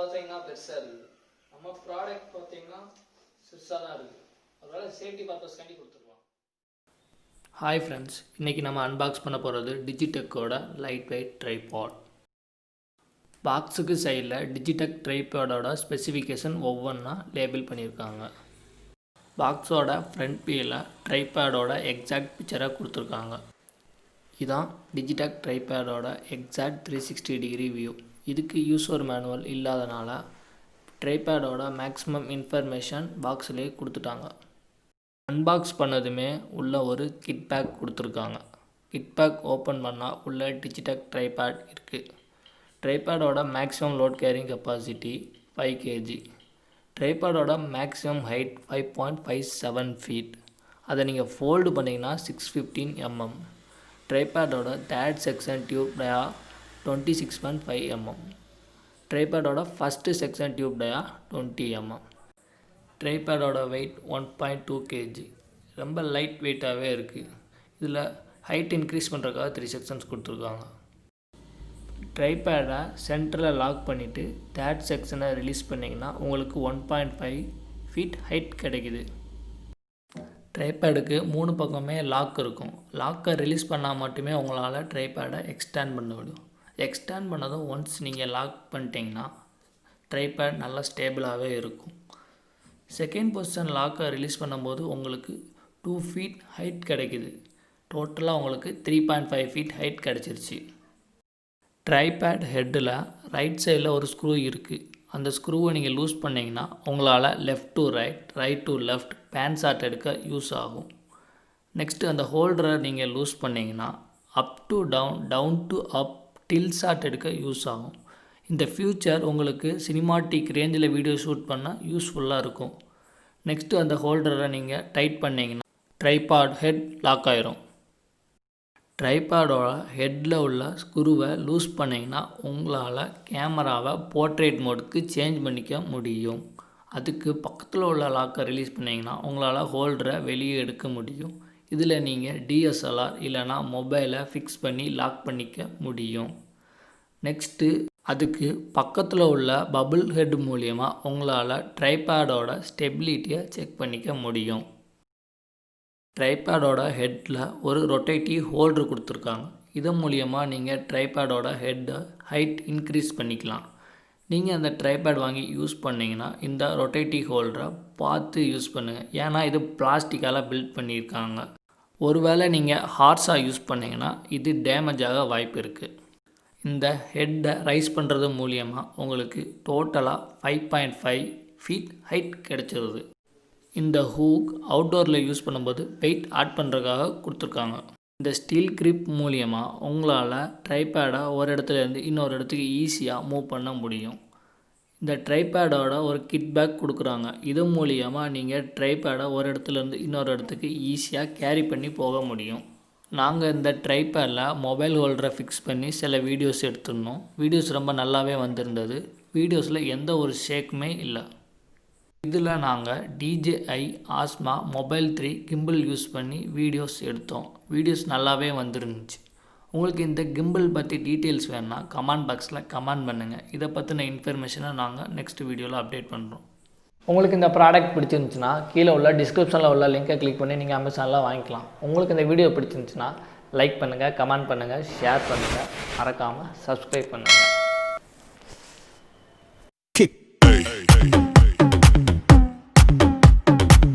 பார்த்தீங்கன்னா பெருசாக இருக்குது, நம்ம ப்ராடக்ட் பார்த்தீங்கன்னா சிறுசாக தான் இருக்குது. அதனால் சேஃப்டி பர்பஸ்க்காண்டி கொடுத்துருவோம். ஹாய் ஃப்ரெண்ட்ஸ், இன்றைக்கி நம்ம அன்பாக்ஸ் பண்ண போகிறது டிஜிடெக்கோட லைட் வெயிட் ட்ரைபாட். பாக்ஸுக்கு சைடில் டிஜிடெக் ட்ரைபாடோட ஸ்பெசிஃபிகேஷன் ஒவ்வொன்றா லேபிள் பண்ணியிருக்காங்க. பாக்ஸோட ஃப்ரண்ட் வியூவில் ட்ரைபேடோட எக்ஸாக்ட் பிக்சரை கொடுத்துருக்காங்க. இதான் டிஜிடெக் ட்ரைபேடோட எக்ஸாக்ட் 360 டிகிரி வியூ. இதுக்கு யூசர் மேனுவல் இல்லாதனால ட்ரைபேடோட மேக்ஸிமம் இன்ஃபர்மேஷன் பாக்ஸ்லேயே கொடுத்துட்டாங்க. அன்பாக்ஸ் பண்ணதுமே உள்ள ஒரு கிட் பேக் கொடுத்துருக்காங்க. கிட் பேக் ஓப்பன் பண்ணால் உள்ள டிஜிடெக் ட்ரைபேட் இருக்குது. ட்ரைபேடோட maximum load carrying capacity 5 kg. ட்ரைபேடோட மேக்ஸிமம் ஹைட் 5.57 feet. அதை நீங்கள் ஃபோல்டு பண்ணிங்கன்னா 615 mm. ட்ரைபேடோட third section tube dia 26.5 mm. ட்ரைபேடோட first section tube dia 20 mm. ட்ரைபேடோட வெயிட் 1.2 kg. ரொம்ப லைட் வெயிட்டாகவே இருக்குது. இதில் ஹைட் இன்க்ரீஸ் பண்ணுறதுக்காக 3 செக்ஷன்ஸ் கொடுத்துருக்காங்க. ட்ரைபேடை சென்டரில் லாக் பண்ணிவிட்டு தேர்ட் செக்ஷனை ரிலீஸ் பண்ணிங்கன்னா உங்களுக்கு 1.5 feet ஹைட் கிடைக்குது. ட்ரைபேடுக்கு 3 பக்கமே லாக் இருக்கும். லாக்கை ரிலீஸ் பண்ணால் மட்டுமே உங்களால் ட்ரைபேடை எக்ஸ்டேண்ட் பண்ண முடியும். எக்ஸ்டேண்ட் பண்ணதும் ஒன்ஸ் நீங்கள் லாக் பண்ணிட்டீங்கன்னா ட்ரைபேட் நல்லா ஸ்டேபிளாகவே இருக்கும். செகண்ட் பொசிஷன் லாக்கை ரிலீஸ் பண்ணும்போது உங்களுக்கு 2 feet ஹைட் கிடைக்குது. டோட்டலாக உங்களுக்கு 3.5 feet ஹைட் கிடச்சிருச்சு. ட்ரைபேட் ஹெட்டில் ரைட் சைடில் ஒரு ஸ்க்ரூ இருக்குது. அந்த ஸ்க்ரூவை நீங்கள் லூஸ் பண்ணிங்கன்னா உங்களால் left to right, right to left pan shot எடுக்க யூஸ் ஆகும். நெக்ஸ்ட்டு அந்த ஹோல்டரை நீங்கள் லூஸ் பண்ணிங்கன்னா up to down, down to up, tilt shot எடுக்க யூஸ் ஆகும். இந்த ஃபியூச்சர் உங்களுக்கு சினிமாட்டிக் ரேஞ்சில் வீடியோ ஷூட் பண்ண யூஸ்ஃபுல்லாக இருக்கும். நெக்ஸ்ட்டு அந்த ஹோல்டரை நீங்கள் டைட் பண்ணிங்கன்னா ட்ரைபாட் ஹெட் லாக் ஆயிரும். ட்ரைபேடோட ஹெட்டில் உள்ள ஸ்க்ரூவை லூஸ் பண்ணிங்கன்னா உங்களால் கேமராவை போர்ட்ரேட் மோடுக்கு சேஞ்ச் பண்ணிக்க முடியும். அதுக்கு பக்கத்தில் உள்ள லாக்கை ரிலீஸ் பண்ணிங்கன்னா உங்களால் ஹோல்டரை வெளியே எடுக்க முடியும். இதில் நீங்கள் DSLR இல்லைனா மொபைலை ஃபிக்ஸ் பண்ணி லாக் பண்ணிக்க முடியும். நெக்ஸ்ட்டு அதுக்கு பக்கத்தில் உள்ள பபுள் ஹெட் மூலியமாக உங்களால் ட்ரைபேடோட ஸ்டெபிலிட்டியை செக் பண்ணிக்க முடியும். ட்ரைபேடோட ஹெட்டில் ஒரு ரொட்டேட்டிவ் ஹோல்டர் கொடுத்துருக்காங்க. இதன் மூலியமாக நீங்கள் ட்ரைபேடோட ஹெட்டை ஹைட் இன்க்ரீஸ் பண்ணிக்கலாம். நீங்கள் அந்த ட்ரைபேட் வாங்கி யூஸ் பண்ணிங்கன்னா இந்த ரொட்டேட்டிவ் ஹோல்டரை பார்த்து யூஸ் பண்ணுங்கள். ஏன்னா இது பிளாஸ்டிக்கால் பில்ட் பண்ணியிருக்காங்க. ஒருவேளை நீங்கள் ஹார்ஸாக யூஸ் பண்ணிங்கன்னா இது டேமேஜ் ஆக வாய்ப்பு இருக்குது. இந்த ஹெட்டை ரைஸ் பண்ணுறது மூலியமாக உங்களுக்கு டோட்டலாக 5.5 feet ஹைட் கிடச்சிருது. இந்த ஹூக் அவுட்டோரில் யூஸ் பண்ணும்போது வெயிட் ஆட் பண்ணுறதுக்காக கொடுத்துருக்காங்க. இந்த ஸ்டீல் கிரிப் மூலியமாக உங்களால் ட்ரைபேடை ஒரு இடத்துலேருந்து இன்னொரு இடத்துக்கு ஈஸியாக மூவ் பண்ண முடியும். இந்த ட்ரைபேடோட ஒரு கிட் பேக் கொடுக்குறாங்க. இது மூலியமாக நீங்கள் ட்ரைபேடை ஒரு இடத்துலேருந்து இன்னொரு இடத்துக்கு ஈஸியாக கேரி பண்ணி போக முடியும். நாங்கள் இந்த ட்ரைபேடில் மொபைல் ஹோல்டரை ஃபிக்ஸ் பண்ணி சில வீடியோஸ் எடுத்துருந்தோம். வீடியோஸ் ரொம்ப நல்லாவே வந்திருந்தது. வீடியோஸில் எந்த ஒரு ஷேக்குமே இல்லை. இதில் நாங்கள் DJI Osmo Mobile 3 gimbal use பண்ணி வீடியோஸ் எடுத்தோம். வீடியோஸ் நல்லாவே வந்துருந்துச்சு. உங்களுக்கு இந்த கிம்பிள் பற்றி டீட்டெயில்ஸ் வேணுன்னா கமெண்ட் பாக்ஸில் கமெண்ட் பண்ணுங்கள். இதை பற்றின இன்ஃபர்மேஷனை நாங்கள் நெக்ஸ்ட் வீடியோவில் அப்டேட் பண்ணுறோம். உங்களுக்கு இந்த ப்ராடக்ட் பிடிச்சிருந்துச்சுன்னா கீழே உள்ள டிஸ்கிரிப்ஷனில் உள்ள லிங்கை கிளிக் பண்ணி நீங்கள் அமேசானில் வாங்கிக்கலாம். உங்களுக்கு இந்த வீடியோ பிடிச்சிருந்துச்சுன்னா லைக் பண்ணுங்கள், கமெண்ட் பண்ணுங்கள், ஷேர் பண்ணுங்கள், மறக்காமல் சப்ஸ்கிரைப் பண்ணுங்கள்.